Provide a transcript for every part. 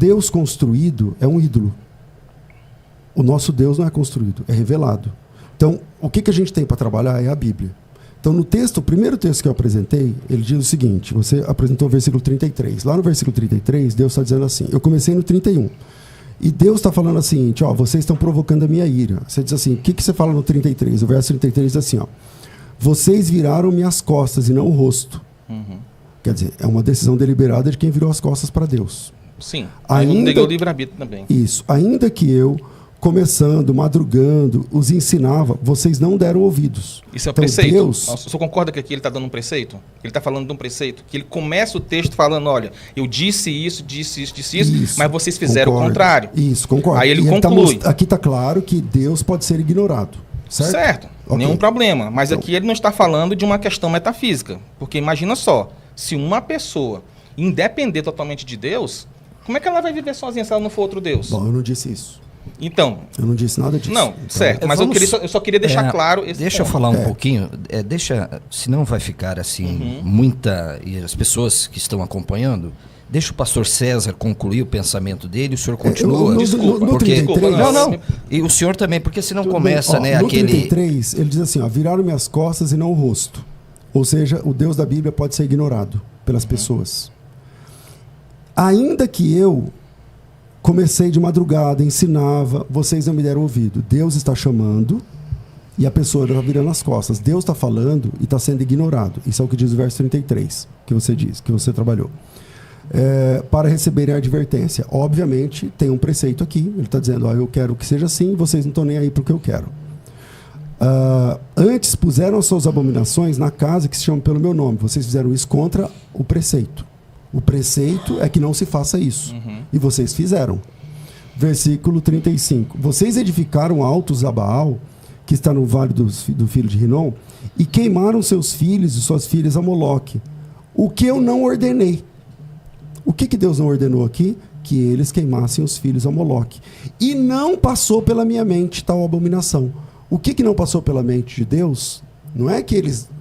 Deus construído é um ídolo. O nosso Deus não é construído, é revelado. Então, o que a gente tem para trabalhar é a Bíblia. Então, no texto, o primeiro texto que eu apresentei, ele diz o seguinte, você apresentou o versículo 33. Lá no versículo 33, Deus está dizendo assim, eu comecei no 31. E Deus está falando assim, ó, vocês estão provocando a minha ira. Você diz assim, o que você fala no 33? O verso 33 diz assim, ó, vocês viraram minhas costas e não o rosto. Quer dizer, é uma decisão deliberada de quem virou as costas para Deus. Sim, ainda negou o livre-arbítrio também. Isso, ainda que eu, começando, madrugando, os ensinava, vocês não deram ouvidos. Isso é um então, preceito? Deus... O senhor concorda que aqui ele está dando um preceito? Ele está falando de um preceito? Que ele começa o texto falando, olha, eu disse isso, mas vocês fizeram o contrário. Isso, concordo. Aí ele conclui. Aqui está claro que Deus pode ser ignorado. Certo? Okay. Nenhum problema. Mas então, aqui ele não está falando de uma questão metafísica. Porque imagina só, se uma pessoa independer totalmente de Deus, como é que ela vai viver sozinha se ela não for outro Deus? Bom, eu não disse isso. Então... Eu não disse nada disso. Não, então, certo. Mas eu só queria deixar claro esse Deixa ponto. eu falar um pouquinho. Senão vai ficar assim, muita... E as pessoas que estão acompanhando... Deixa o pastor César concluir o pensamento dele, o senhor continua. Desculpa. Porque, 33, não. E o senhor também, porque senão começa, bem, ó, no aquele... 33, ele diz assim, ó, viraram minhas costas e não o rosto. Ou seja, o Deus da Bíblia pode ser ignorado pelas pessoas. Ainda que eu comecei de madrugada, ensinava, vocês não me deram ouvido. Deus está chamando e a pessoa está virando as costas. Deus está falando e está sendo ignorado. Isso é o que diz o verso 33, que você diz, que você trabalhou. Para receberem a advertência. Obviamente, tem um preceito aqui. Ele está dizendo, eu quero que seja assim, vocês não estão nem aí para o que eu quero. Antes puseram as suas abominações na casa que se chama pelo meu nome. Vocês fizeram isso contra o preceito. O preceito é que não se faça isso. E vocês fizeram. Versículo 35. Vocês edificaram altos a Baal, que está no vale do filho de Rinom, e queimaram seus filhos e suas filhas a Moloque. O que eu não ordenei. O que Deus não ordenou aqui? Que eles queimassem os filhos a Moloque. E não passou pela minha mente tal abominação. O que não passou pela mente de Deus? Não é que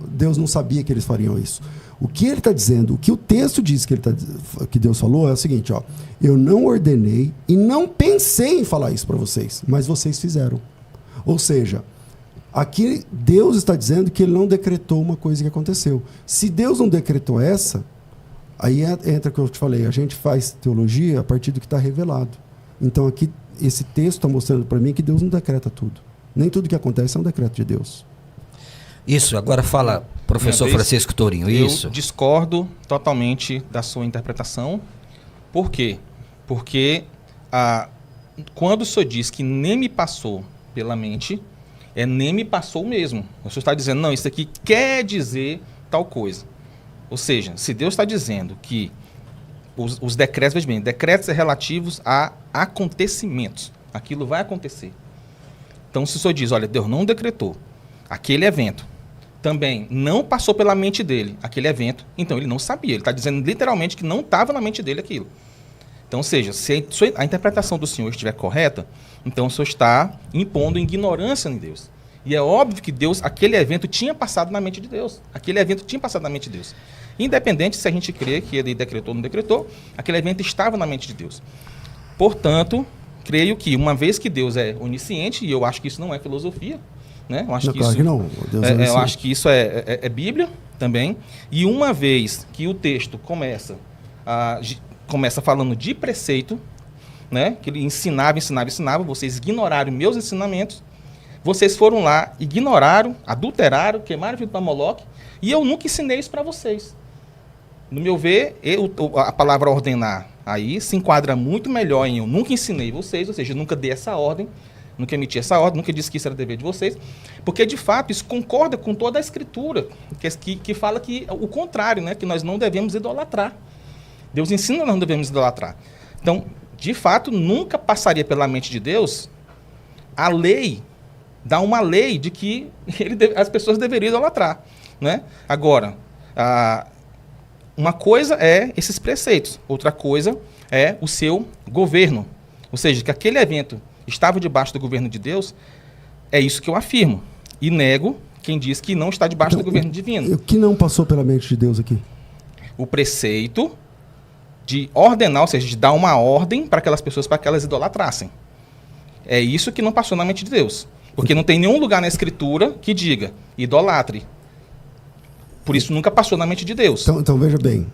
Deus não sabia que eles fariam isso. O que ele está dizendo, o que o texto diz que Deus falou é o seguinte, ó, eu não ordenei e não pensei em falar isso para vocês, mas vocês fizeram. Ou seja, aqui Deus está dizendo que ele não decretou uma coisa que aconteceu. Se Deus não decretou essa, aí entra o que eu te falei, a gente faz teologia a partir do que está revelado. Então aqui, esse texto está mostrando para mim que Deus não decreta tudo. Nem tudo que acontece é um decreto de Deus. Isso, agora fala, professor Francisco Tourinho, isso. Eu discordo totalmente da sua interpretação. Por quê? Porque quando o senhor diz que nem me passou pela mente, nem me passou mesmo. O senhor está dizendo, não, isso aqui quer dizer tal coisa. Ou seja, se Deus está dizendo que os decretos, veja bem, decretos relativos a acontecimentos, aquilo vai acontecer. Então, se o senhor diz, olha, Deus não decretou aquele evento, também não passou pela mente dele aquele evento, então ele não sabia. Ele está dizendo literalmente que não estava na mente dele aquilo. Então, ou seja, se a interpretação do senhor estiver correta, então o senhor está impondo ignorância em Deus. E é óbvio que Deus, aquele evento tinha passado na mente de Deus. Aquele evento tinha passado na mente de Deus. Independente se a gente crê que ele decretou ou não decretou, aquele evento estava na mente de Deus. Portanto, creio que uma vez que Deus é onisciente, e eu acho que isso não é filosofia, né? Eu acho que isso, eu acho que isso é Bíblia também. E uma vez que o texto começa falando de preceito, né? Que ele ensinava, vocês ignoraram meus ensinamentos, vocês foram lá, ignoraram, adulteraram, queimaram o filho para Moloque, e eu nunca ensinei isso para vocês. No meu ver, a palavra ordenar aí se enquadra muito melhor em eu nunca ensinei vocês, ou seja, eu nunca dei essa ordem, nunca emiti essa ordem, nunca disse que isso era dever de vocês, porque de fato isso concorda com toda a escritura, que fala que o contrário, né, que nós não devemos idolatrar. Deus ensina que nós não devemos idolatrar. Então, de fato, nunca passaria pela mente de Deus a lei, dar uma lei de que as pessoas deveriam idolatrar, né? Agora, uma coisa é esses preceitos, outra coisa é o seu governo. Ou seja, que aquele evento estava debaixo do governo de Deus, é isso que eu afirmo. E nego quem diz que não está debaixo do governo divino. O que não passou pela mente de Deus aqui? O preceito de ordenar, ou seja, de dar uma ordem para aquelas pessoas, para que elas idolatrassem. É isso que não passou na mente de Deus. Porque não tem nenhum lugar na Escritura que diga, idolatre. Por isso nunca passou na mente de Deus. Então veja bem.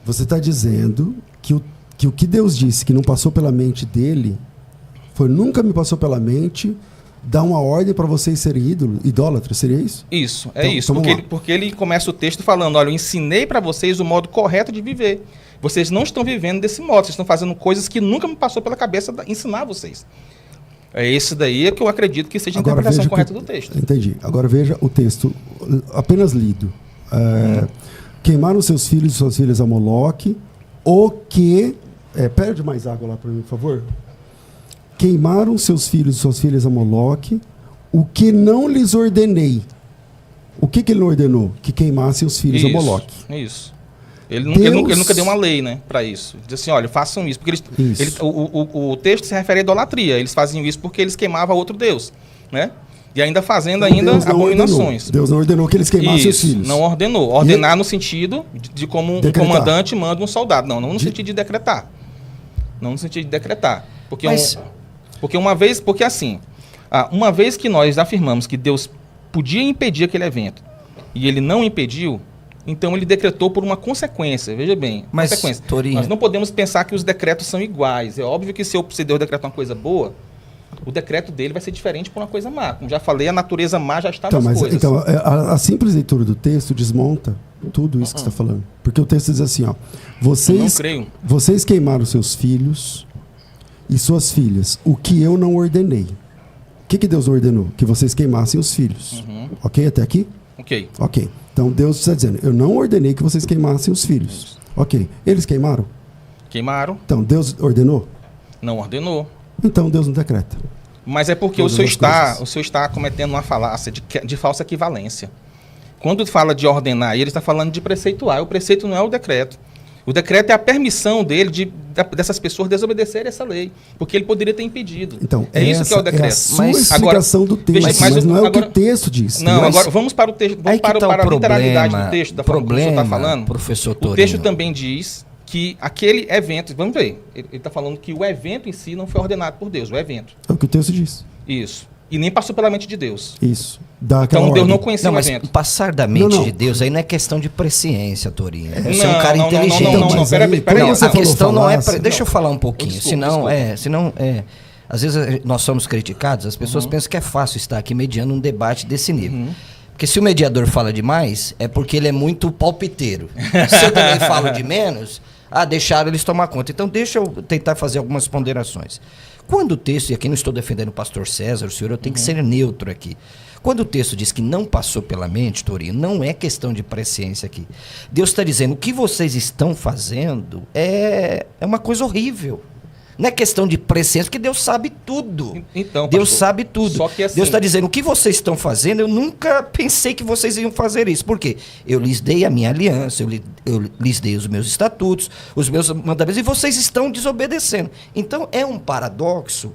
Você está dizendo que o que Deus disse que não passou pela mente dele, nunca me passou pela mente dar uma ordem para vocês serem idólatras, seria isso? Isso, isso. Porque ele começa o texto falando, olha, eu ensinei para vocês o modo correto de viver. Vocês não estão vivendo desse modo, vocês estão fazendo coisas que nunca me passou pela cabeça ensinar vocês. É esse daí que eu acredito que seja a interpretação correta do texto. Entendi. Agora veja o texto apenas lido. Queimaram seus filhos e suas filhas a Moloque, o que... pede mais água lá para mim, por favor. Queimaram seus filhos e suas filhas a Moloque, o que não lhes ordenei. O que ele não ordenou? Que queimassem os filhos a Moloque. Isso. Ele nunca deu uma lei, né, para isso. Diz assim, olha, façam isso. Porque o texto se refere à idolatria. Eles faziam isso porque eles queimavam outro Deus, né? E ainda fazendo abominações. Deus não ordenou que eles queimassem os filhos. Não ordenou. Ordenar no sentido de como um comandante manda um soldado. Não no sentido de decretar. Não no sentido de decretar. Porque uma vez que nós afirmamos que Deus podia impedir aquele evento e ele não impediu, então ele decretou por uma consequência. Veja bem, consequência. Torinho, nós não podemos pensar que os decretos são iguais. É óbvio que se Deus decretar uma coisa boa, o decreto dele vai ser diferente por uma coisa má. Como já falei, a natureza má já está nas coisas. Então, a simples leitura do texto desmonta tudo isso que você está falando. Porque o texto diz assim, ó, vocês queimaram seus filhos e suas filhas, o que eu não ordenei. O que Deus ordenou? Que vocês queimassem os filhos. Ok até aqui? Ok. Então Deus está dizendo, eu não ordenei que vocês queimassem os filhos. Ok. Eles queimaram? Queimaram. Então Deus ordenou? Não ordenou. Então Deus não decreta. Mas é porque o senhor está cometendo uma falácia de falsa equivalência. Quando fala de ordenar, ele está falando de preceituar. O preceito não é o decreto. O decreto é a permissão dele dessas pessoas desobedecerem essa lei. Porque ele poderia ter impedido. Então, isso que é o decreto. É a sua explicação do texto, mas não é o que o texto diz. Não, agora vamos para o texto, para a literalidade do texto, da forma que o senhor está falando. Professor Torinho. O texto também diz que aquele evento, vamos ver, ele está falando que o evento em si não foi ordenado por Deus, o evento. É o que o texto diz. Isso. E nem passou pela mente de Deus. Isso. Então Deus não conhecia o evento. Passar da mente de Deus aí não é questão de presciência, Torinho. Você é um cara inteligente. Não, peraí. A questão não é... Deixa eu falar um pouquinho. Desculpa. Às vezes nós somos criticados, as pessoas pensam que é fácil estar aqui mediando um debate desse nível. Porque se o mediador fala demais, é porque ele é muito palpiteiro. Se eu também falo de menos, deixaram eles tomar conta. Então deixa eu tentar fazer algumas ponderações. Quando o texto, e aqui não estou defendendo o pastor César, o senhor, eu tenho que ser neutro aqui. Quando o texto diz que não passou pela mente, Torinho, não é questão de presciência aqui. Deus está dizendo, o que vocês estão fazendo é uma coisa horrível. Não é questão de presciência, porque Deus sabe tudo. Então, Deus sabe tudo. Só que assim, Deus está dizendo, o que vocês estão fazendo, eu nunca pensei que vocês iam fazer isso. Por quê? Eu lhes dei a minha aliança, eu lhes dei os meus estatutos, os meus mandamentos, e vocês estão desobedecendo. Então, é um paradoxo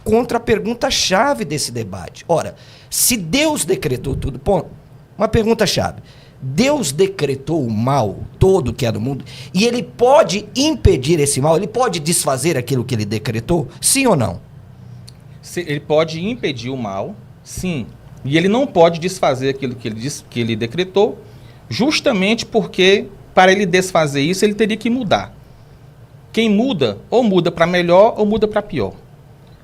contra a pergunta-chave desse debate. Ora, se Deus decretou tudo, uma pergunta-chave. Deus decretou o mal todo que é do mundo e ele pode impedir esse mal? Ele pode desfazer aquilo que ele decretou? Sim ou não? Ele pode impedir o mal, sim. E ele não pode desfazer aquilo que ele decretou, justamente porque, para ele desfazer isso, ele teria que mudar. Quem muda, ou muda para melhor ou muda para pior.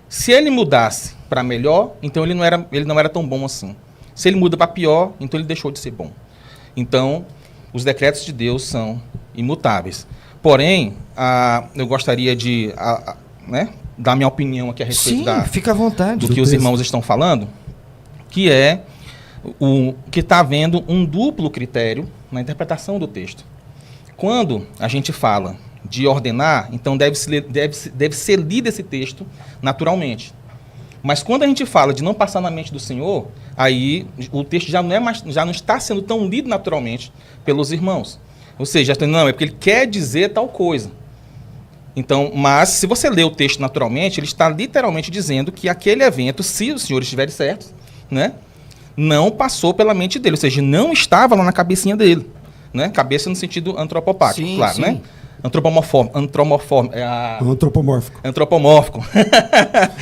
Se ele mudasse para melhor, então ele não era tão bom assim. Se ele muda para pior, então ele deixou de ser bom. Então, os decretos de Deus são imutáveis. Porém, eu gostaria de dar minha opinião aqui a respeito fica à vontade, do que os irmãos estão falando, que é que está havendo um duplo critério na interpretação do texto. Quando a gente fala de ordenar, então deve ser lido esse texto naturalmente. Mas quando a gente fala de não passar na mente do Senhor, aí o texto já não está sendo tão lido naturalmente pelos irmãos. Ou seja, não, é porque ele quer dizer tal coisa. Então, mas se você lê o texto naturalmente, ele está literalmente dizendo que aquele evento, se os senhores estiverem certos, né, não passou pela mente dele, ou seja, não estava lá na cabecinha dele. né? Cabeça no sentido antropopático, Sim, claro, sim. né? Antropomórfico.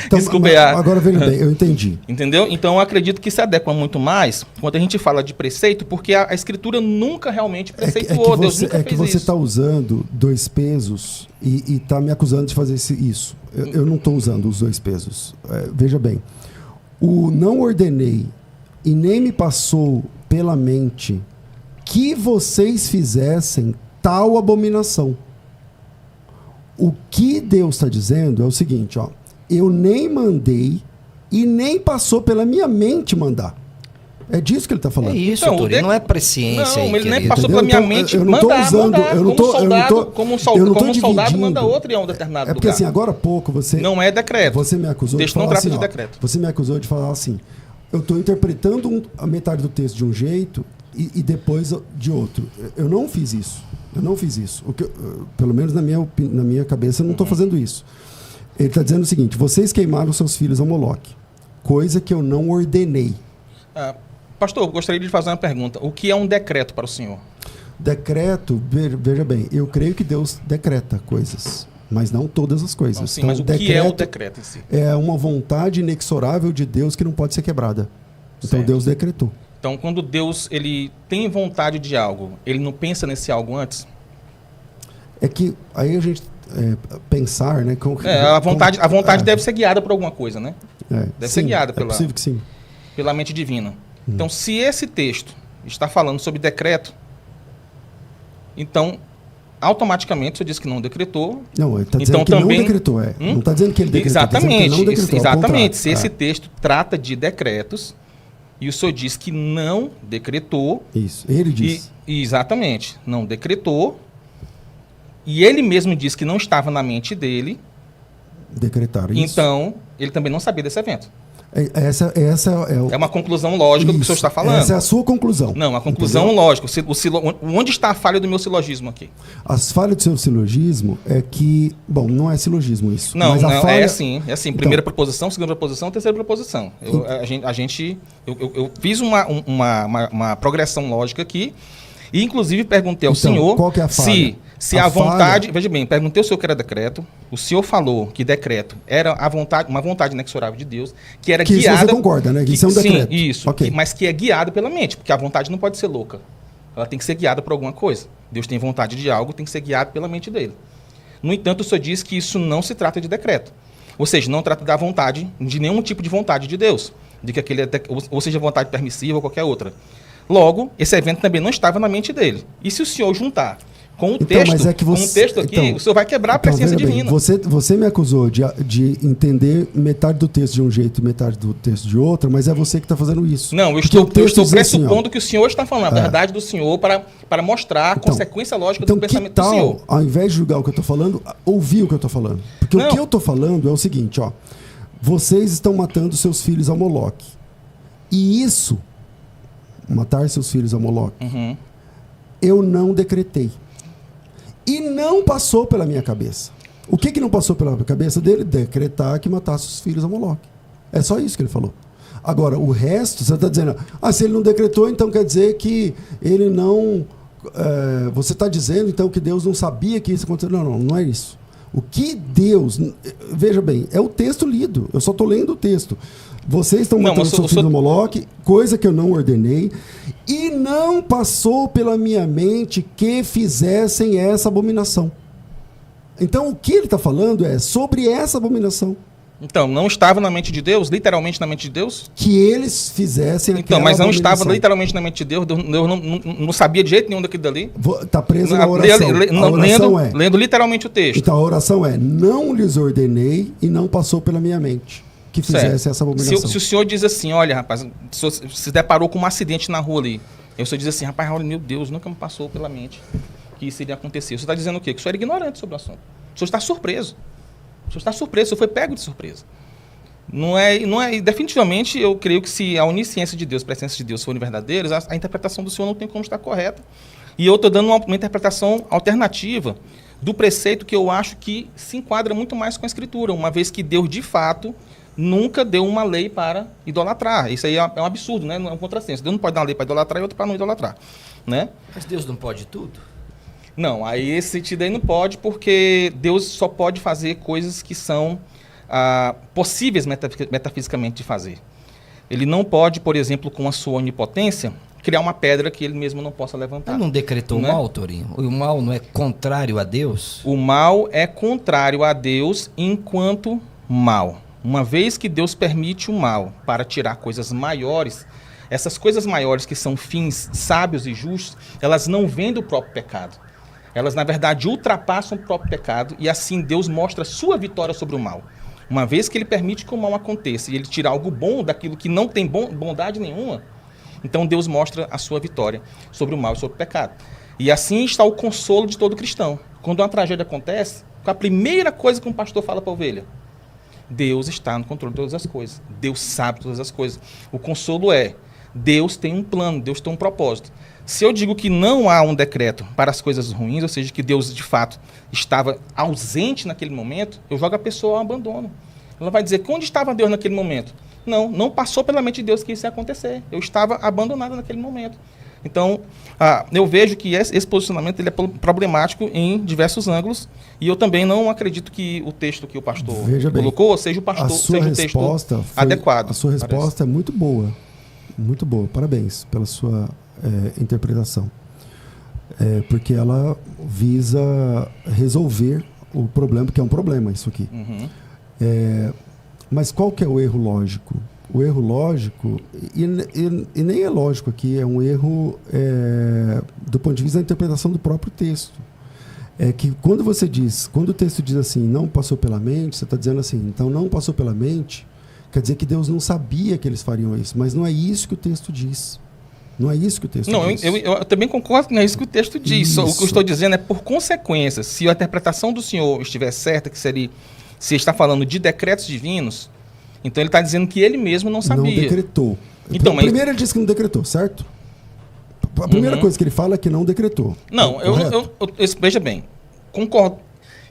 Então, Desculpa. Agora veja bem, eu entendi. Entendeu? Então eu acredito que se adequa muito mais quando a gente fala de preceito, porque a Escritura nunca realmente preceituou. Deus nunca fez que você isso. está usando dois pesos e está me acusando de fazer isso. Eu não estou usando os dois pesos. Veja bem, o não ordenei e nem me passou pela mente que vocês fizessem tal abominação. O que Deus está dizendo é o seguinte, ó, eu nem mandei e nem passou pela minha mente mandar. É disso que ele está falando. É isso, Então, Túlio, não é presciência. Não, aí, ele nem querido. passou pela minha mente eu não estou usando, como um soldado manda outro em um determinado lugar. É porque lugar. assim, agora há pouco você... Não é decreto. Você me acusou texto de falar não trata assim, de ó, decreto. Você me acusou de falar assim, eu estou interpretando a metade do texto de um jeito e depois de outro. Eu não fiz isso. Pelo menos na minha cabeça, eu não estou fazendo isso. Ele está dizendo o seguinte, vocês queimaram seus filhos ao Moloque, coisa que eu não ordenei. Pastor, eu gostaria de fazer uma pergunta. O que é um decreto para o senhor? Decreto, veja bem, eu creio que Deus decreta coisas, mas não todas as coisas. Não, sim, então, mas o que é o decreto em si? É uma vontade inexorável de Deus que não pode ser quebrada. Então Certo. Deus decretou. Então, quando Deus ele tem vontade de algo, ele não pensa nesse algo antes? É que aí a gente pensar, né? A vontade deve ser guiada por alguma coisa, né? Deve ser guiada É possível que sim. pela mente divina. Então, se esse texto está falando sobre decreto, então, automaticamente, você diz que não decretou. Não, ele está dizendo que também não decretou. Não está dizendo que ele decretou. Exatamente. Ele não decretou, exatamente. Se esse texto trata de decretos, e o senhor diz que não decretou. Isso, ele disse. Exatamente. Não decretou. E ele mesmo disse que não estava na mente dele. Decretaram isso. Então, ele também não sabia desse evento. Essa é uma conclusão lógica do que o senhor está falando. Essa é a sua conclusão. Não, a conclusão lógica. Onde está a falha do meu silogismo aqui? As falhas do seu silogismo é que... Bom, não é silogismo isso. Não, mas não falha... é assim. É assim. Primeira proposição, segunda proposição, terceira proposição. Eu fiz uma progressão lógica aqui e, inclusive, perguntei ao senhor qual que é a falha? se a vontade... Veja bem, perguntei ao senhor que era decreto. O senhor falou que decreto era uma vontade inexorável de Deus, que era guiada... Você concorda, né? Que isso é um decreto. Sim, isso. Okay. Mas que é guiado pela mente, porque a vontade não pode ser louca. Ela tem que ser guiada por alguma coisa. Deus tem vontade de algo, tem que ser guiado pela mente dele. No entanto, o senhor diz que isso não se trata de decreto. Ou seja, não trata da vontade, de nenhum tipo de vontade de Deus. De que ou seja, vontade permissiva ou qualquer outra. Logo, esse evento também não estava na mente dele. E se o senhor juntar com o texto aqui, o senhor vai quebrar a presciência divina. Você me acusou de entender metade do texto de um jeito e metade do texto de outro, mas é você que está fazendo isso. Não, eu estou pressupondo que o senhor está falando a verdade do senhor para mostrar a consequência lógica do pensamento do senhor. Ao invés de julgar o que eu estou falando, ouvir o que eu estou falando. Porque o que eu estou falando é o seguinte, ó. Vocês estão matando seus filhos ao Moloque. E isso, matar seus filhos ao Moloque, eu não decretei. E não passou pela minha cabeça. O que não passou pela cabeça dele? Decretar que matasse os filhos a Moloque. É só isso que ele falou. Agora, o resto, você está dizendo, se ele não decretou, então quer dizer que ele não... você está dizendo, então, que Deus não sabia que isso aconteceu. Não é isso. O que Deus... Veja bem, é o texto lido. Eu só estou lendo o texto. Vocês estão matando seu filho no Moloque, coisa que eu não ordenei, e não passou pela minha mente que fizessem essa abominação. Então, o que ele está falando é sobre essa abominação. Então, não estava na mente de Deus, literalmente na mente de Deus? Que eles fizessem aquela mas não abominação. estava literalmente na mente de Deus, Deus não sabia de jeito nenhum daquilo dali? Está preso na oração. Lendo literalmente o texto. Então, a oração é, não lhes ordenei e não passou pela minha mente que fizesse essa abominação. Se o senhor diz assim, olha, rapaz, o senhor se deparou com um acidente na rua ali, e o senhor diz assim, rapaz, olha, meu Deus, nunca me passou pela mente que isso iria acontecer. O senhor está dizendo o quê? Que o senhor era ignorante sobre o assunto. O senhor está surpreso. O senhor está surpreso, o senhor foi pego de surpresa. Não é, definitivamente, eu creio que se a onisciência de Deus, a presença de Deus forem verdadeiras, a interpretação do senhor não tem como estar correta. E eu estou dando uma interpretação alternativa do preceito que eu acho que se enquadra muito mais com a Escritura, uma vez que Deus, de fato, nunca deu uma lei para idolatrar. Isso aí é um absurdo, né? Não é um contrassenso. Deus não pode dar uma lei para idolatrar e outra para não idolatrar. né? Mas Deus não pode tudo? Não, aí esse sentido aí não pode, porque Deus só pode fazer coisas que são possíveis metafisicamente de fazer. Ele não pode, por exemplo, com a sua onipotência, criar uma pedra que ele mesmo não possa levantar. Ele não decretou o mal, Torinho? O mal não é contrário a Deus? O mal é contrário a Deus enquanto mal. Uma vez que Deus permite o mal para tirar coisas maiores, essas coisas maiores que são fins sábios e justos, elas não vêm do próprio pecado. Elas, na verdade, ultrapassam o próprio pecado e assim Deus mostra a sua vitória sobre o mal. Uma vez que ele permite que o mal aconteça e ele tira algo bom daquilo que não tem bondade nenhuma, então Deus mostra a sua vitória sobre o mal e sobre o pecado. E assim está o consolo de todo cristão. Quando uma tragédia acontece, a primeira coisa que um pastor fala para a ovelha: Deus está no controle de todas as coisas. Deus sabe todas as coisas. O consolo é: Deus tem um plano, Deus tem um propósito. Se eu digo que não há um decreto para as coisas ruins, ou seja, que Deus de fato estava ausente naquele momento, eu jogo a pessoa ao abandono. Ela vai dizer: onde estava Deus naquele momento? Não passou pela mente de Deus que isso ia acontecer. Eu estava abandonado naquele momento. Então, eu vejo que esse posicionamento ele é problemático em diversos ângulos, e eu também não acredito que o texto que o pastor colocou seja o texto adequado. A sua resposta é muito boa. Muito boa. Parabéns pela sua interpretação. Porque ela visa resolver o problema, que é um problema isso aqui. Uhum. Mas qual que é o erro lógico? O erro lógico, e nem é lógico aqui, é um erro do ponto de vista da interpretação do próprio texto. É que quando o texto diz assim, não passou pela mente, você está dizendo assim, então não passou pela mente, quer dizer que Deus não sabia que eles fariam isso, mas não é isso que o texto diz. Não é isso que o texto diz. Eu também concordo que não é isso que o texto diz. Isso. O que eu estou dizendo é por consequência. Se a interpretação do Senhor estiver certa, que seria, se está falando de decretos divinos, então ele está dizendo que ele mesmo não sabia. Não decretou. Então, primeiro ele disse que não decretou, certo? A primeira coisa que ele fala é que não decretou. Não, veja bem, concordo.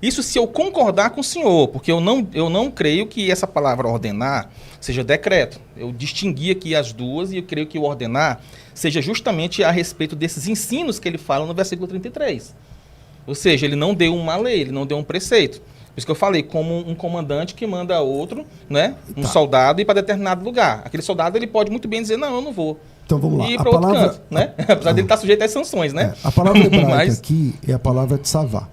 Isso se eu concordar com o senhor, porque eu não creio que essa palavra ordenar seja decreto. Eu distingui aqui as duas e eu creio que o ordenar seja justamente a respeito desses ensinos que ele fala no versículo 33. Ou seja, ele não deu uma lei, ele não deu um preceito. Por isso que eu falei, como um comandante que manda outro, né, um soldado ir para determinado lugar. Aquele soldado ele pode muito bem dizer, não, eu não vou. Então vamos lá. E ir para outro canto, né? Apesar dele estar sujeito às sanções, né? A palavra hebraica aqui é a palavra tsavá.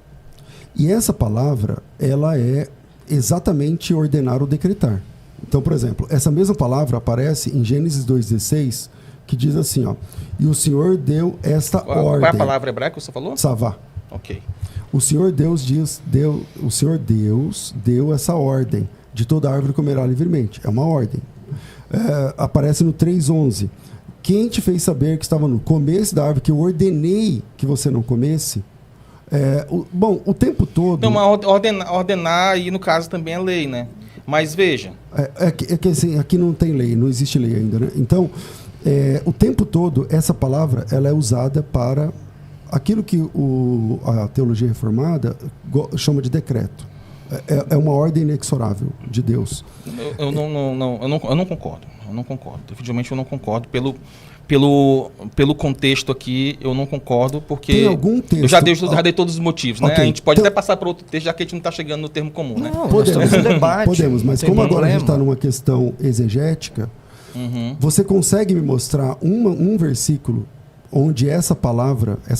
E essa palavra, ela é exatamente ordenar ou decretar. Então, por exemplo, essa mesma palavra aparece em Gênesis 2,16, que diz assim, ó, e o Senhor deu esta ordem. Qual é a palavra hebraica que você falou? Tsavá. Ok. O Senhor Deus deu essa ordem, de toda árvore comerá livremente. É uma ordem. Aparece no 3,11. Quem te fez saber que estava no começo da árvore, que eu ordenei que você não comesse? O tempo todo... Não, mas ordenar aí, no caso, também é lei, né? Mas veja... que assim, aqui não tem lei, não existe lei ainda, né? Então, o tempo todo, essa palavra ela é usada para aquilo que a teologia reformada chama de decreto. É uma ordem inexorável de Deus. Eu não concordo. Eu não concordo. Definitivamente eu não concordo. Pelo contexto aqui, eu não concordo, porque tem algum texto, eu já dei todos os motivos, né? A gente pode até passar para outro texto, já que a gente não está chegando no termo comum, né? Não, podemos, podemos, mas como agora a gente está numa questão exegética, você consegue me mostrar um versículo onde essa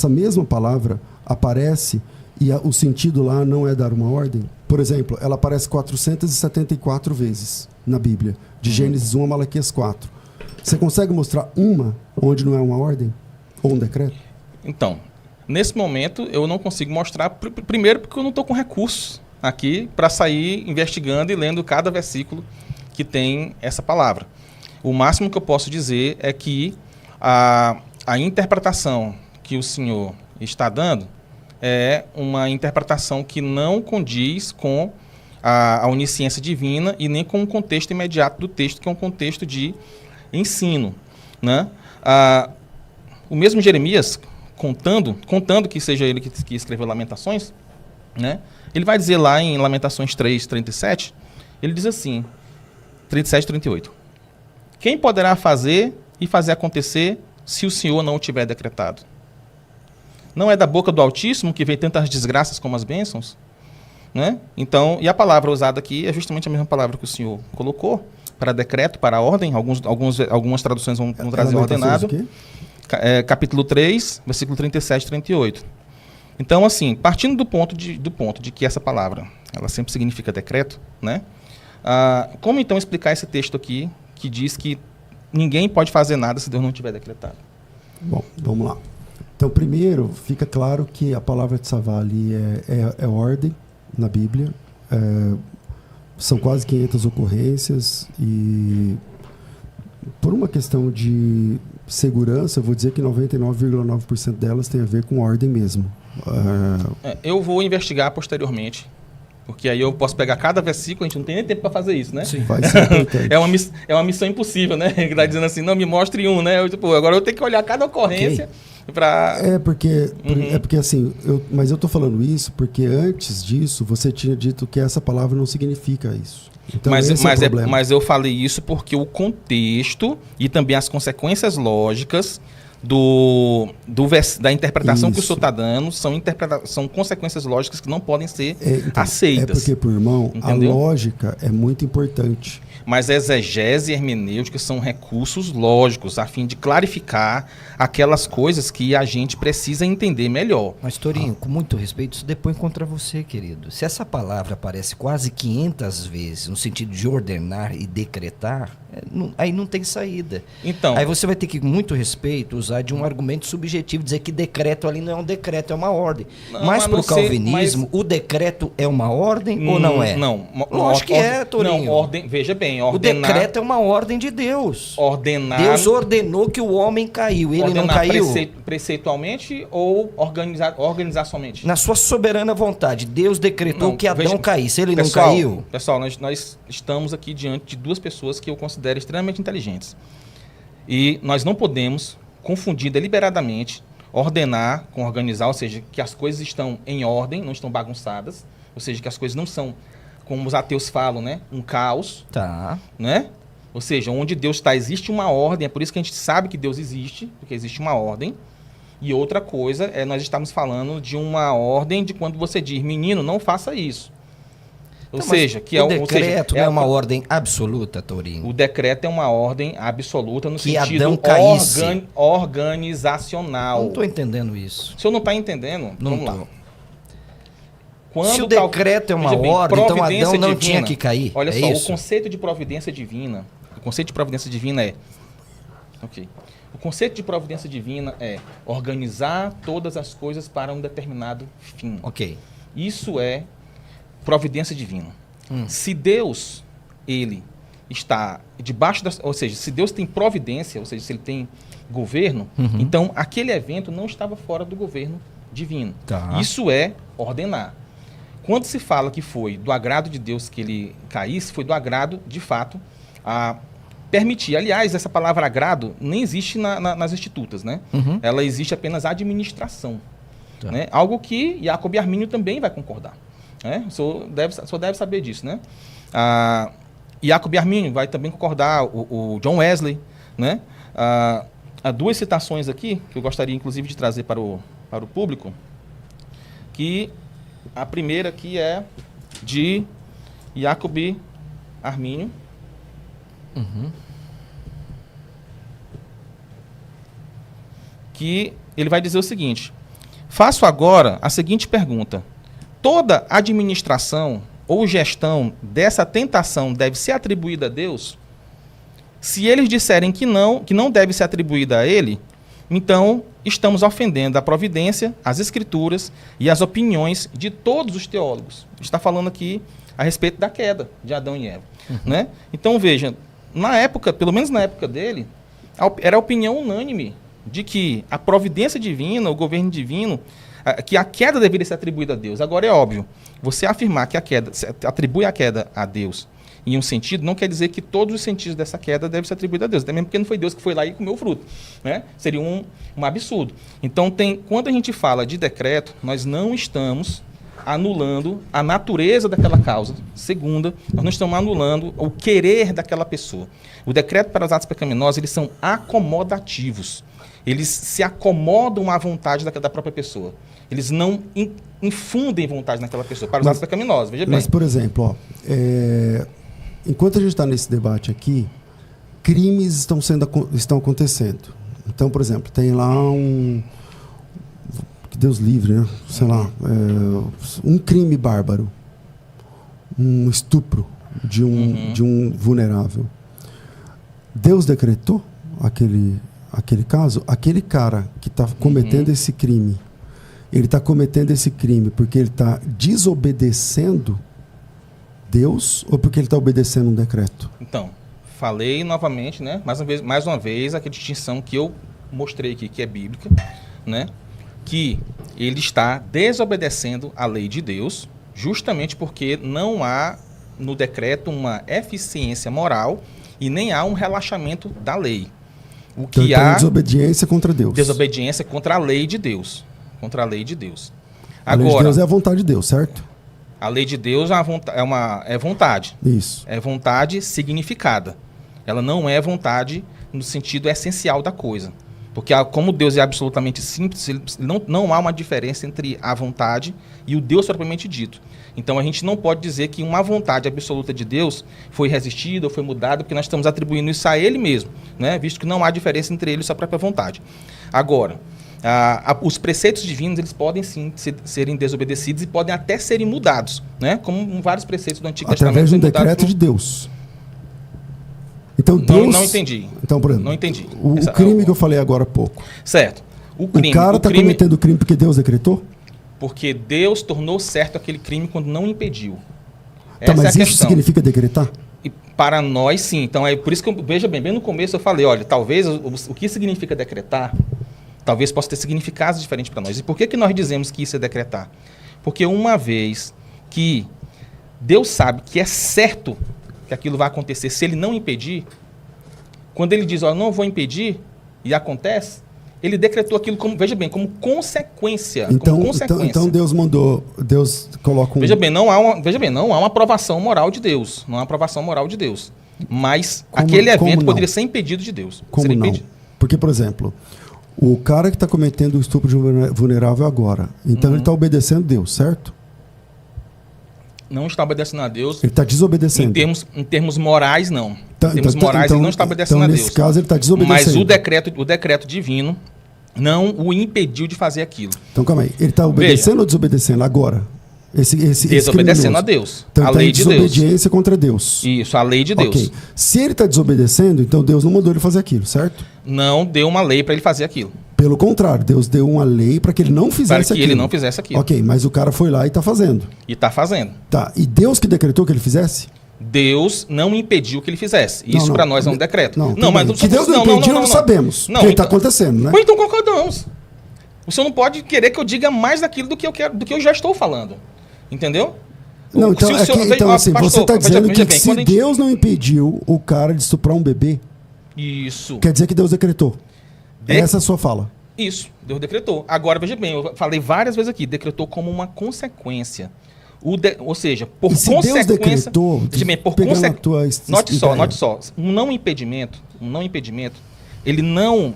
mesma palavra aparece e o sentido lá não é dar uma ordem? Por exemplo, ela aparece 474 vezes na Bíblia, de Gênesis 1 a Malaquias 4. Você consegue mostrar uma onde não é uma ordem? Ou um decreto? Então, nesse momento eu não consigo mostrar, primeiro porque eu não estou com recursos aqui para sair investigando e lendo cada versículo que tem essa palavra. O máximo que eu posso dizer é que a interpretação que o senhor está dando é uma interpretação que não condiz com a onisciência divina e nem com o contexto imediato do texto, que é um contexto de ensino, né? O mesmo Jeremias, contando que seja ele que escreveu Lamentações, né? Ele vai dizer lá em Lamentações 3, 37, ele diz assim, 37, 38, quem poderá fazer e fazer acontecer se o Senhor não o tiver decretado? Não é da boca do Altíssimo que vem tantas desgraças como as bênçãos? Né? Então, e a palavra usada aqui é justamente a mesma palavra que o senhor colocou, para decreto, para ordem. Algumas traduções vão trazer ordenado. Capítulo 3, versículo 37 e 38. Então, assim, partindo do ponto de que essa palavra, ela sempre significa decreto, né? Como então explicar esse texto aqui, que diz que ninguém pode fazer nada se Deus não tiver decretado? Bom, vamos lá. Então, primeiro, fica claro que a palavra de Savá ali é ordem na Bíblia. São quase 500 ocorrências e, por uma questão de segurança, eu vou dizer que 99,9% delas tem a ver com ordem mesmo. Eu vou investigar posteriormente, porque aí eu posso pegar cada versículo, a gente não tem nem tempo para fazer isso, né? Sim. Vai ser importante. É uma missão impossível, né? Que tá dizendo assim, não, me mostre um, né? Agora eu tenho que olhar cada ocorrência para... porque assim, mas eu estou falando isso porque antes disso você tinha dito que essa palavra não significa isso. Então, mas eu falei isso porque o contexto e também as consequências lógicas da interpretação que o senhor está dando são consequências lógicas que não podem ser aceitas. É porque, irmão, entendeu? A lógica é muito importante. Mas exegese e hermenêutica são recursos lógicos a fim de clarificar aquelas coisas que a gente precisa entender melhor. Mas, Torinho, com muito respeito, isso depõe contra você, querido. Se essa palavra aparece quase 500 vezes no sentido de ordenar e decretar, aí não tem saída. Então, aí você vai ter que, com muito respeito, usar de um argumento subjetivo, dizer que decreto ali não é um decreto, é uma ordem. Mas para o calvinismo, o decreto é uma ordem ou não é? Não. Lógico que é, Torinho. Não, ordem, veja bem, o decreto é uma ordem de Deus. Ordenar. Deus ordenou que o homem caiu. Ele não caiu. Preceitualmente ou organizacionalmente? Na sua soberana vontade. Deus decretou que Adão caísse. Ele não caiu. Pessoal, nós estamos aqui diante de duas pessoas que eu considero extremamente inteligentes. E nós não podemos confundir deliberadamente ordenar com organizar, ou seja, que as coisas estão em ordem, não estão bagunçadas, ou seja, que as coisas não são, como os ateus falam, né, um caos, né? Ou seja, onde Deus está, existe uma ordem, é por isso que a gente sabe que Deus existe, porque existe uma ordem. E outra coisa, nós estamos falando de uma ordem de quando você diz, menino, não faça isso. Ou seja, que o decreto não é uma ordem absoluta, Torinho? O decreto é uma ordem absoluta no sentido organizacional. Não estou entendendo isso. O senhor não está entendendo? Vamos lá. Se o decreto é uma ordem, então Adão não tinha que cair. Olha só, o conceito de providência divina, o conceito de providência divina o conceito de providência divina é organizar todas as coisas para um determinado fim. Isso é providência divina. Se Deus, ele está debaixo ou seja, se Deus tem providência, ou seja, se ele tem governo, então aquele evento não estava fora do governo divino. Isso é ordenar. Quando se fala que foi do agrado de Deus que ele caísse, foi do agrado, de fato, a permitir. Aliás, essa palavra agrado nem existe nas institutas, né? Ela existe apenas a administração. Né? Algo que Jacob Armínio também vai concordar. Né? O senhor deve saber disso, né? Jacob Armínio vai também concordar, o John Wesley, né? Há duas citações aqui, que eu gostaria, inclusive, de trazer para o público, que a primeira aqui é de Jacob Armínio. Que ele vai dizer o seguinte: faço agora a seguinte pergunta: toda administração ou gestão dessa tentação deve ser atribuída a Deus? Se eles disserem que não deve ser atribuída a ele, então estamos ofendendo a providência, as escrituras e as opiniões de todos os teólogos. Está falando aqui a respeito da queda de Adão e Eva. Né? Então veja, na época, pelo menos na época dele, era a opinião unânime de que a providência divina, o governo divino, que a queda deveria ser atribuída a Deus. Agora é óbvio, você afirmar que a queda atribui a queda a Deus em um sentido, não quer dizer que todos os sentidos dessa queda devem ser atribuídos a Deus, até mesmo porque não foi Deus que foi lá e comeu o fruto, né? Seria um absurdo. Então, quando a gente fala de decreto, nós não estamos anulando a natureza daquela causa. Segunda, nós não estamos anulando o querer daquela pessoa. O decreto para os atos pecaminosos, eles são acomodativos. eles se acomodam à vontade da própria pessoa. Eles não infundem vontade naquela pessoa, para os atos pecaminosos, veja bem. Mas, por exemplo, enquanto a gente está nesse debate aqui, crimes estão acontecendo. Então, por exemplo, tem lá que Deus livre, né? Sei lá, um crime bárbaro, um estupro de um vulnerável. Deus decretou aquele caso? Aquele cara que está cometendo esse crime, ele está cometendo esse crime porque ele está desobedecendo Deus ou porque ele está obedecendo um decreto? Então, falei novamente, né? Mais uma vez, a distinção que eu mostrei aqui, que é bíblica, né? Que ele está desobedecendo a lei de Deus, justamente porque não há no decreto uma eficiência moral e nem há um relaxamento da lei. O que então, há desobediência contra Deus. Desobediência contra a lei de Deus. Contra a lei de Deus. Agora, a lei de Deus é a vontade de Deus, certo? A lei de Deus é vontade. Isso. É vontade significada. Ela não é vontade no sentido essencial da coisa. Porque como Deus é absolutamente simples, não há uma diferença entre a vontade e o Deus propriamente dito. Então a gente não pode dizer que uma vontade absoluta de Deus foi resistida ou foi mudada, porque nós estamos atribuindo isso a Ele mesmo, né? Visto que não há diferença entre Ele e sua própria vontade. Agora, os preceitos divinos, eles podem sim serem desobedecidos e podem até serem mudados, né? Como vários preceitos do Antigo Testamento. Através de um decreto de Deus. Então, Deus... Não entendi. Então, por exemplo, não entendi. O crime que eu falei agora há pouco. Certo. O cara está cometendo o crime porque Deus decretou? Porque Deus tornou certo aquele crime quando não impediu. Tá, mas isso significa decretar? E para nós, sim. Então, é por isso que, veja bem no começo eu falei, olha, talvez o que significa decretar, talvez possa ter significados diferentes para nós. E por que nós dizemos que isso é decretar? Porque uma vez que Deus sabe que é certo que aquilo vai acontecer se ele não impedir, quando ele diz, não vou impedir, e acontece, ele decretou aquilo como, veja bem, como consequência. Então Deus mandou, Deus coloca um... Veja bem, não há uma aprovação moral de Deus. Não há aprovação moral de Deus. Mas aquele evento poderia ser impedido de Deus. Como não? Porque, por exemplo, o cara que está cometendo o estupro de um vulnerável agora, então ele está obedecendo Deus, certo? Não está obedecendo a Deus. Ele está desobedecendo. Em termos morais, não. Em termos morais, ele não está obedecendo a Deus. Nesse caso, ele está desobedecendo. Mas o decreto divino não o impediu de fazer aquilo. Então, calma aí. Ele está obedecendo ou desobedecendo agora? Desobedecendo a Deus. Então, a lei de Deus. Desobediência contra Deus. Isso, a lei de Deus. Ok. Se ele está desobedecendo, então Deus não mandou ele fazer aquilo, certo? Não deu uma lei para ele fazer aquilo. Pelo contrário, Deus deu uma lei para que ele não fizesse aquilo. Para que ele não fizesse aquilo. Ok, mas o cara foi lá e está fazendo. E está fazendo. Tá. E Deus que decretou que ele fizesse? Deus não impediu que ele fizesse. Isso para nós é um decreto. Mas que Deus não impediu, não sabemos. Não, que está acontecendo, né? Então concordamos. O senhor não pode querer que eu diga mais daquilo do que eu quero, do que eu já estou falando. Entendeu? Não, então, assim, pastor, você está dizendo que se Deus não impediu o cara de estuprar um bebê, isso quer dizer que Deus decretou. Essa é a sua fala. Isso, Deus decretou. Agora, veja bem, eu falei várias vezes aqui, decretou como uma consequência. Ou seja, por consequência... Deus decretou, veja bem, por consequência... Note só, um não impedimento, ele não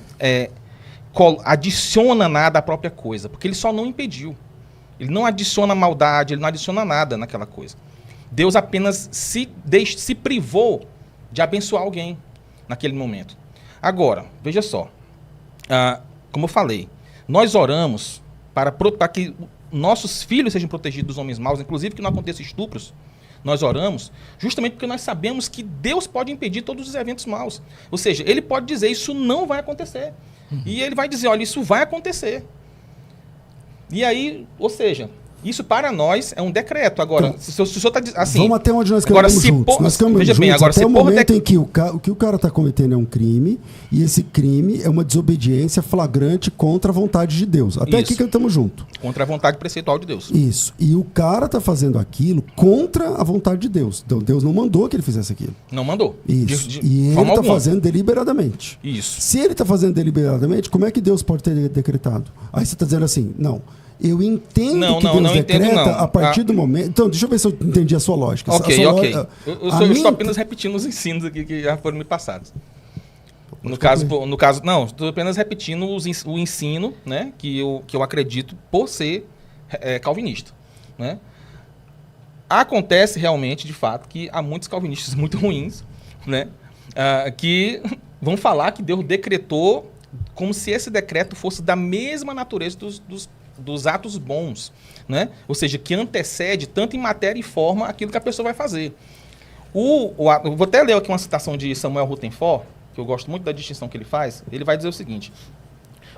adiciona nada à própria coisa, porque ele só não impediu. Ele não adiciona maldade, ele não adiciona nada naquela coisa. Deus apenas se privou de abençoar alguém naquele momento. Agora, veja só, como eu falei, nós oramos para que nossos filhos sejam protegidos dos homens maus, inclusive que não aconteça estupros. Nós oramos justamente porque nós sabemos que Deus pode impedir todos os eventos maus. Ou seja, Ele pode dizer, isso não vai acontecer. E Ele vai dizer, olha, isso vai acontecer. E aí, ou seja, isso para nós é um decreto. Agora, então, se o senhor está assim... Vamos até onde nós caminhamos juntos. Nós caminhamos juntos até o momento em que o que o cara está cometendo é um crime, e esse crime é uma desobediência flagrante contra a vontade de Deus. Até aqui que estamos juntos. Contra a vontade preceitual de Deus. Isso. E o cara está fazendo aquilo contra a vontade de Deus. Então, Deus não mandou que ele fizesse aquilo. Não mandou. Isso. E ele está fazendo deliberadamente. Isso. Se ele está fazendo deliberadamente, como é que Deus pode ter decretado? Aí você está dizendo assim, não... Eu entendo que Deus decreta a partir do momento... Então, deixa eu ver se eu entendi a sua lógica. Ok. Eu estou apenas repetindo os ensinos aqui que já foram me passados. No caso, não, estou apenas repetindo o ensino, né, que eu acredito por ser calvinista, né? Acontece realmente, de fato, que há muitos calvinistas muito ruins, né, que vão falar que Deus decretou como se esse decreto fosse da mesma natureza dos atos bons, né? Ou seja, que antecede tanto em matéria e forma aquilo que a pessoa vai fazer. Eu vou até ler aqui uma citação de Samuel Rutherford, que eu gosto muito da distinção que ele faz. Ele vai dizer o seguinte: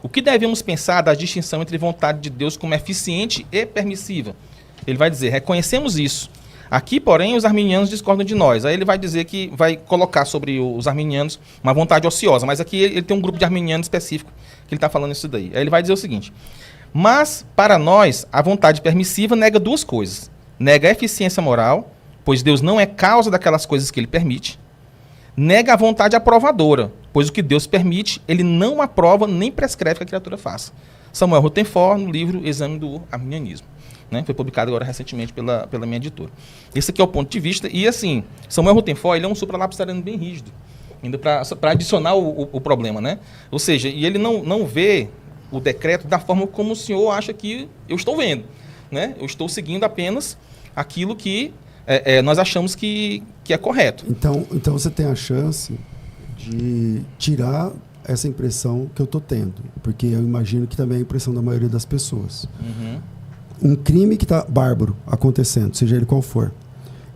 o que devemos pensar da distinção entre vontade de Deus como eficiente e permissiva? Ele vai dizer, reconhecemos isso. Aqui, porém, os arminianos discordam de nós. Aí ele vai dizer que vai colocar sobre os arminianos uma vontade ociosa, mas aqui ele tem um grupo de arminianos específico que ele está falando isso daí. Aí ele vai dizer o seguinte: mas, para nós, a vontade permissiva nega duas coisas. Nega a eficiência moral, pois Deus não é causa daquelas coisas que ele permite. Nega a vontade aprovadora, pois o que Deus permite, ele não aprova nem prescreve que a criatura faça. Samuel Rutherford, no livro Exame do Arminianismo. Né? Foi publicado agora recentemente pela minha editora. Esse aqui é o ponto de vista. E assim, Samuel Rutherford, ele é um supralapsariano bem rígido, ainda para adicionar o problema, né? Ou seja, e ele não vê o decreto da forma como o senhor acha que eu estou vendo, né? Eu estou seguindo apenas aquilo que nós achamos que é correto. Então você tem a chance de tirar essa impressão que eu estou tendo, porque eu imagino que também é a impressão da maioria das pessoas. Uhum. Um crime que está bárbaro acontecendo, seja ele qual for,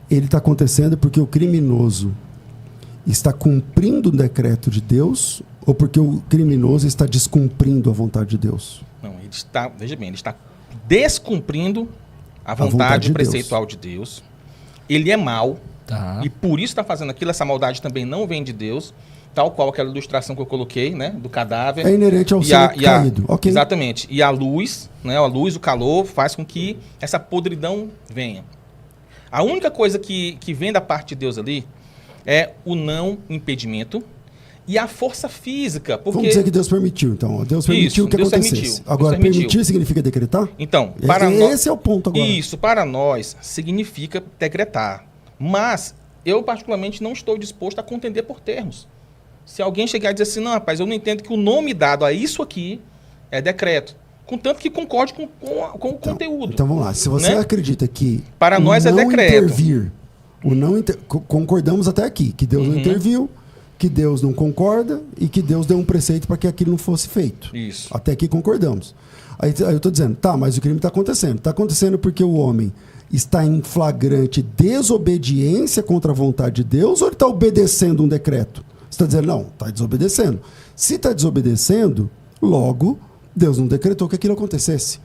ele está acontecendo porque o criminoso está cumprindo o decreto de Deus ou porque o criminoso está descumprindo a vontade de Deus? Não, veja bem, ele está descumprindo a vontade preceitual de Deus. Ele é mau, e por isso está fazendo aquilo. Essa maldade também não vem de Deus, tal qual aquela ilustração que eu coloquei, né, do cadáver. É inerente ao ser caído. Okay. Exatamente. E a luz, né, o calor, faz com que essa podridão venha. A única coisa que vem da parte de Deus ali é o não impedimento e a força física. Porque... Vamos dizer que Deus permitiu, então. Deus permitiu que acontecesse. Agora, permitir significa decretar? Então, esse é o ponto agora. Isso, para nós, significa decretar. Mas eu, particularmente, não estou disposto a contender por termos. Se alguém chegar e dizer assim, não, rapaz, eu não entendo que o nome dado a isso aqui é decreto. Contanto que concorde com o conteúdo. Então vamos lá. Se você acredita que para nós é decreto. Concordamos até aqui, que Deus não interviu, que Deus não concorda e que Deus deu um preceito para que aquilo não fosse feito. Isso. Até aqui concordamos. Aí eu estou dizendo, tá, mas o crime está acontecendo. Está acontecendo porque o homem está em flagrante desobediência contra a vontade de Deus ou ele está obedecendo um decreto? Você está dizendo, não, está desobedecendo. Se está desobedecendo, logo, Deus não decretou que aquilo acontecesse.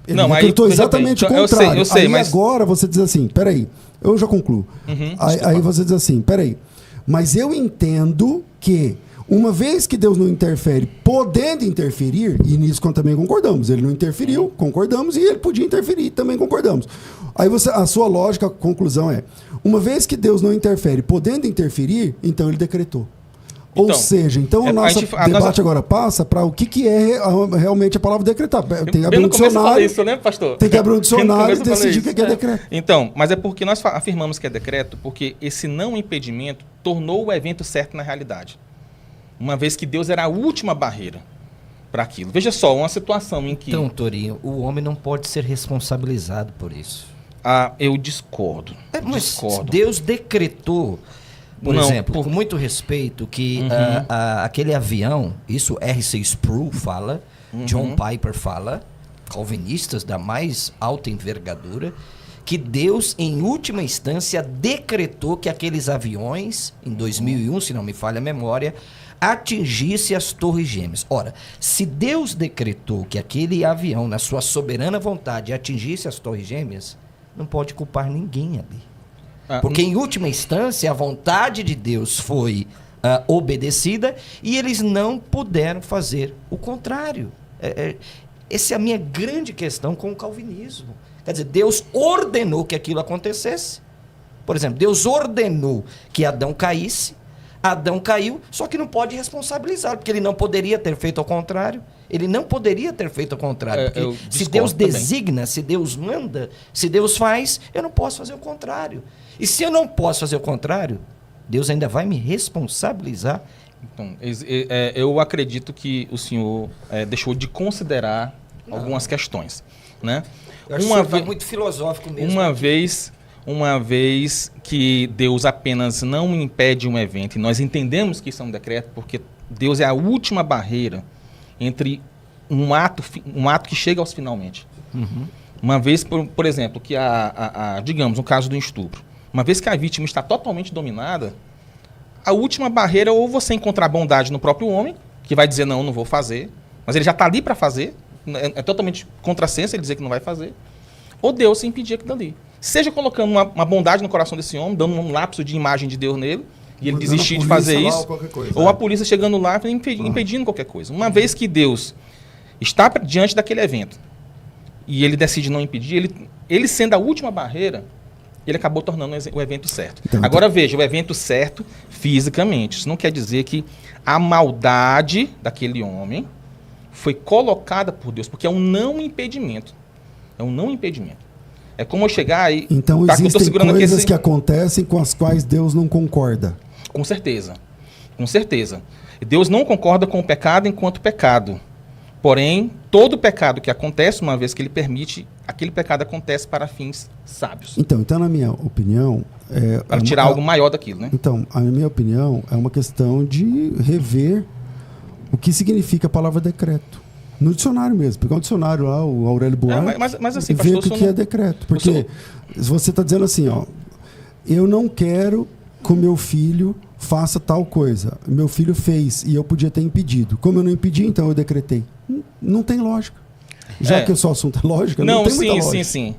Ele decretou exatamente o contrário. Eu sei, mas agora você diz assim, peraí, eu já concluo. Aí você diz assim, peraí, mas eu entendo que uma vez que Deus não interfere, podendo interferir, e nisso também concordamos, ele não interferiu, concordamos, e ele podia interferir, também concordamos. Aí a sua lógica, a conclusão é, uma vez que Deus não interfere, podendo interferir, então ele decretou. Ou seja, o nosso debate agora passa para o que é realmente a palavra decretar. Tem que abrir um dicionário, isso, né, pastor? Tem que abrir um dicionário e decidir o que é decreto. Então, mas é porque nós afirmamos que é decreto, porque esse não impedimento tornou o evento certo na realidade. Uma vez que Deus era a última barreira para aquilo. Veja só, uma situação em que... Então, Torinho, o homem não pode ser responsabilizado por isso. Eu discordo. Discordo. Deus decretou, por exemplo, com muito respeito, que aquele avião, isso R.C. Sproul fala, John Piper fala, calvinistas da mais alta envergadura, que Deus, em última instância, decretou que aqueles aviões, em 2001, se não me falha a memória, atingisse as Torres Gêmeas. Ora, se Deus decretou que aquele avião, na sua soberana vontade, atingisse as Torres Gêmeas, não pode culpar ninguém ali. Porque, em última instância, a vontade de Deus foi obedecida e eles não puderam fazer o contrário. Essa é a minha grande questão com o calvinismo. Quer dizer, Deus ordenou que aquilo acontecesse. Por exemplo, Deus ordenou que Adão caísse, Adão caiu, só que não pode responsabilizar, porque ele não poderia ter feito ao contrário. Ele não poderia ter feito ao contrário. Porque se Deus designa, se Deus manda, se Deus faz, eu não posso fazer o contrário. E se eu não posso fazer o contrário, Deus ainda vai me responsabilizar Então, eu acredito que o senhor deixou de considerar algumas questões, né? Eu acho que o senhor muito filosófico mesmo. Uma vez que Deus apenas não impede um evento, e nós entendemos que isso é um decreto, porque Deus é a última barreira entre um ato que chega aos finalmente. Uhum. Uma vez, por exemplo, que digamos, no caso do estupro, uma vez que a vítima está totalmente dominada, a última barreira é ou você encontrar bondade no próprio homem, que vai dizer, não vou fazer, mas ele já está ali para fazer, é totalmente contrassenso ele dizer que não vai fazer, ou Deus se impedir aquilo ali. Seja colocando uma bondade no coração desse homem, dando um lapso de imagem de Deus nele, e ele desistir de fazer isso, ou a polícia chegando lá impedindo qualquer coisa. Uma vez que Deus está diante daquele evento, e ele decide não impedir, ele sendo a última barreira, ele acabou tornando o evento certo. Então, agora veja, o evento certo fisicamente. Isso não quer dizer que a maldade daquele homem foi colocada por Deus, porque é um não impedimento. É um não impedimento. É como eu chegar e... Então existem coisas que acontecem com as quais Deus não concorda. Com certeza. Com certeza. Deus não concorda com o pecado enquanto pecado. Porém, todo pecado que acontece, uma vez que ele permite, aquele pecado acontece para fins sábios. Então na minha opinião... para tirar algo maior daquilo, né? Então, a minha opinião é uma questão de rever o que significa a palavra decreto. No dicionário mesmo. Pegar o dicionário lá, o Aurélio Buarque, mas assim, ver o que é decreto. Porque você está dizendo assim, eu não quero que o meu filho faça tal coisa. Meu filho fez e eu podia ter impedido. Como eu não impedi, então eu decretei. Não tem lógica. Já que o seu assunto é lógica, não tem muita lógica. Sim.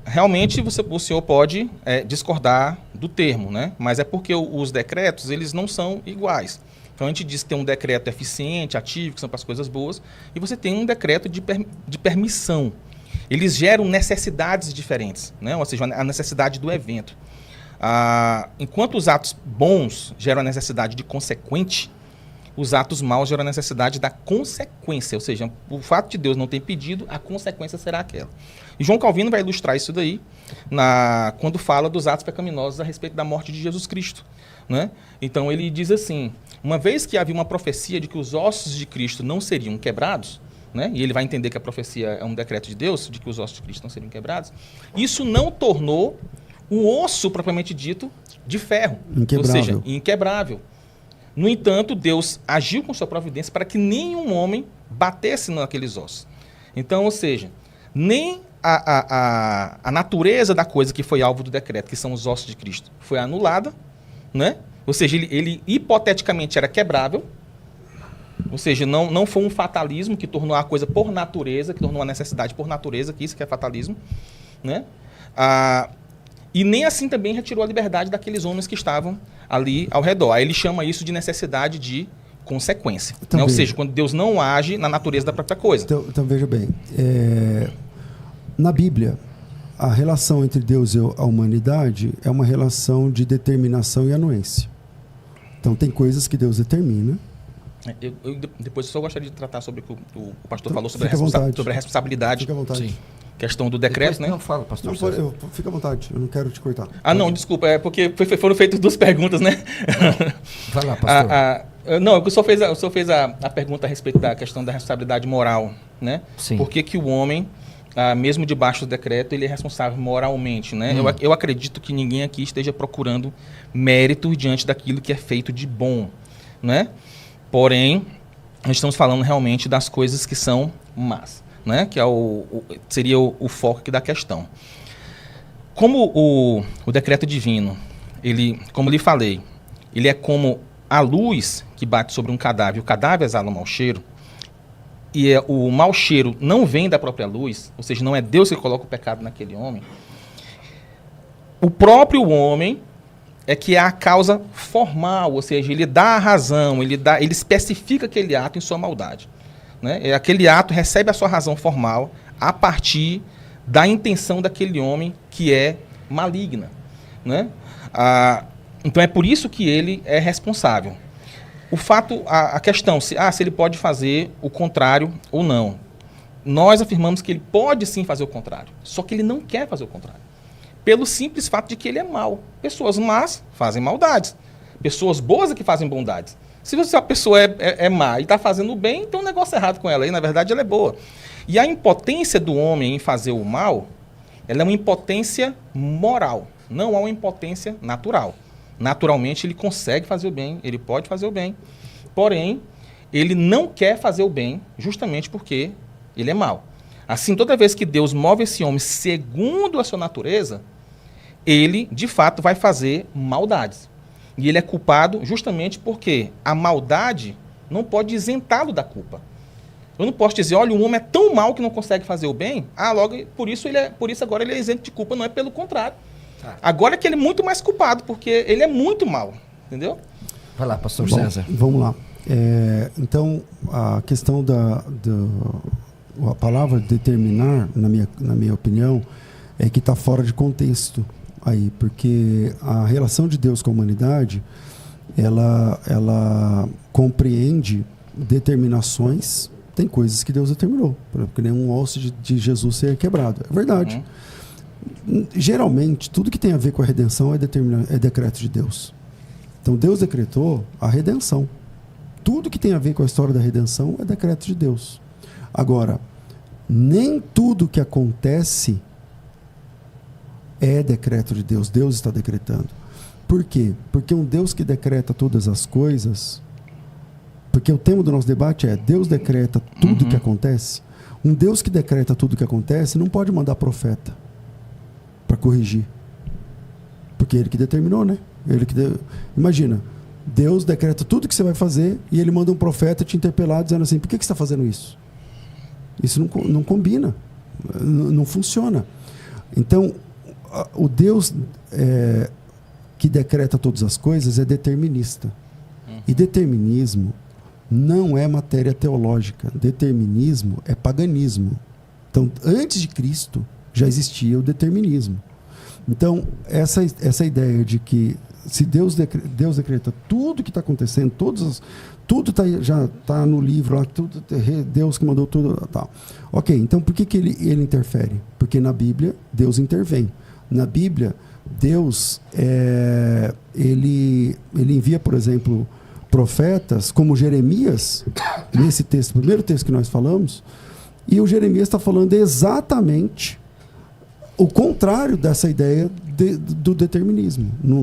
Realmente o senhor pode discordar do termo, né? Mas é porque os decretos, eles não são iguais. Então a gente diz que tem um decreto eficiente, ativo, que são para as coisas boas, e você tem um decreto de permissão. Eles geram necessidades diferentes, né? Ou seja, a necessidade do evento. Enquanto os atos bons geram a necessidade de consequente, os atos maus geram a necessidade da consequência. Ou seja, o fato de Deus não ter pedido, a consequência será aquela. E João Calvino vai ilustrar isso daí quando fala dos atos pecaminosos a respeito da morte de Jesus Cristo, né? Então ele diz assim, uma vez que havia uma profecia de que os ossos de Cristo não seriam quebrados, né? E ele vai entender que a profecia é um decreto de Deus, de que os ossos de Cristo não seriam quebrados, isso não tornou o osso propriamente dito de ferro, ou seja, inquebrável. No entanto, Deus agiu com sua providência para que nenhum homem batesse naqueles ossos. Então, ou seja, nem a natureza da coisa que foi alvo do decreto, que são os ossos de Cristo, foi anulada, né? Ou seja, ele hipoteticamente era quebrável, ou seja, não foi um fatalismo que tornou a coisa por natureza, que tornou a necessidade por natureza, que isso que é fatalismo, né? E nem assim também retirou a liberdade daqueles homens que estavam ali ao redor. Aí ele chama isso de necessidade de consequência. Então, né? Ou seja, quando Deus não age na natureza da própria coisa. Então veja bem, na Bíblia, a relação entre Deus e a humanidade é uma relação de determinação e anuência. Então tem coisas que Deus determina. Depois eu só gostaria de tratar sobre o que o pastor falou sobre a responsabilidade. Fica à vontade. Sim. Questão do decreto, depois, né? Não, fala, pastor. Fica à vontade, eu não quero te cortar. Não, desculpa, é porque foram feitas duas perguntas, né? Vai lá, pastor. Não, o senhor fez a pergunta a respeito da questão da responsabilidade moral, né? Sim. Por que o homem, mesmo debaixo do decreto, ele é responsável moralmente, né? Eu acredito que ninguém aqui esteja procurando mérito diante daquilo que é feito de bom, né? Porém, nós estamos falando realmente das coisas que são más, né? Que seria o foco aqui da questão. Como o decreto divino, como lhe falei, ele é como a luz que bate sobre um cadáver, o cadáver exala um mau cheiro, e o mau cheiro não vem da própria luz, ou seja, não é Deus que coloca o pecado naquele homem, o próprio homem é que é a causa formal, ou seja, ele dá a razão, ele especifica aquele ato em sua maldade, né? Aquele ato recebe a sua razão formal a partir da intenção daquele homem que é maligna, né? Então é por isso que ele é responsável. A questão, se ele pode fazer o contrário ou não. Nós afirmamos que ele pode sim fazer o contrário, só que ele não quer fazer o contrário. Pelo simples fato de que ele é mau. Pessoas más fazem maldades. Pessoas boas é que fazem bondades. Se a pessoa é má e está fazendo o bem, tem um negócio errado com ela. E, na verdade, ela é boa. E a impotência do homem em fazer o mal, ela é uma impotência moral. Não é uma impotência natural. Naturalmente, ele consegue fazer o bem, ele pode fazer o bem. Porém, ele não quer fazer o bem justamente porque ele é mau. Assim, toda vez que Deus move esse homem segundo a sua natureza, ele, de fato, vai fazer maldades. E ele é culpado justamente porque a maldade não pode isentá-lo da culpa. Eu não posso dizer, olha, o homem é tão mau que não consegue fazer o bem, logo, por isso agora ele é isento de culpa. Não é pelo contrário. Agora é que ele é muito mais culpado, porque ele é muito mau, entendeu? Vai lá, pastor César. Vamos lá. Então, a questão a palavra determinar, na minha opinião, é que está fora de contexto aí, porque a relação de Deus com a humanidade, ela compreende determinações. Tem coisas que Deus determinou, porque nem um osso de Jesus ser quebrado. É verdade. Geralmente, tudo que tem a ver com a redenção é decreto de Deus. Então, Deus decretou a redenção. Tudo que tem a ver com a história da redenção é decreto de Deus. Agora, nem tudo que acontece é decreto de Deus. Deus está decretando. Por quê? Porque um Deus que decreta todas as coisas... Porque o tema do nosso debate é Deus decreta tudo que acontece. Um Deus que decreta tudo que acontece não pode mandar profeta para corrigir. Porque ele que determinou, né? Imagina, Deus decreta tudo que você vai fazer e ele manda um profeta te interpelar dizendo assim, por que você está fazendo isso? Isso não combina, não funciona. Então, o Deus que decreta todas as coisas é determinista. E determinismo não é matéria teológica. Determinismo é paganismo. Então, antes de Cristo, já existia o determinismo. Então, essa ideia de que se Deus decreta tudo que está acontecendo, tudo já está no livro, lá, tudo, Deus que mandou tudo. Tal. Ok, então por que ele interfere? Porque na Bíblia, Deus intervém. Na Bíblia, Deus ele envia, por exemplo, profetas como Jeremias, nesse texto, primeiro texto que nós falamos, e o Jeremias está falando exatamente o contrário dessa ideia do determinismo. Não